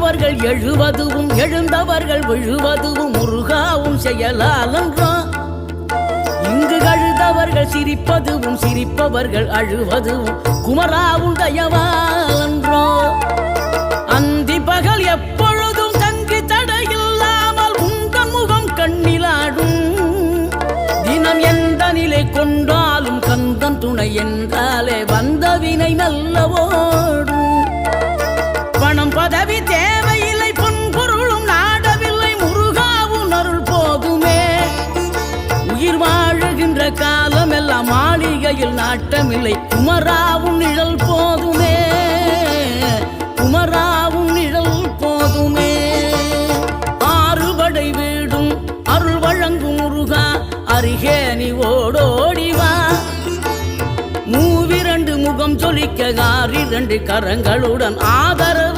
விழுந்தவர்கள் எழுவதுவும் எழுந்தவர்கள் விழுவதுவும் முருகாவும் செயலாலன்றோ. இங்கு அழுதவர்கள் சிரிப்பதுவும் சிரிப்பவர்கள் அழுவதுவும் குமராவும் தயவாலன்றோ. அந்தி பகல் எப்பொழுதும் தங்கு தடையில்லாமல் உங்கள் முகம் கண்ணிலாடும். தினம் எந்த நிலை கொண்டாலும் கந்தன் துணை என்றாலே வந்த வினை நல்லவோடும். பணம் பதவி தேவையில்லை பொன்பொருளும் நாடவில்லை முருகாவும் அருள் போதுமே. உயிர் வாழுகின்ற காலம் எல்லாம் மாளிகையில் நாட்டமில்லை குமராவும் நிழல் போதுமே. குமராவும் நிழல் போதுமே. ஆறுபடை வீடும் அருள் வழங்கும் முருகா அருகே நீ ஓடோடிவா. மூவிரண்டு முகம் சொலிக்க 6 கரங்களுடன் ஆதரவு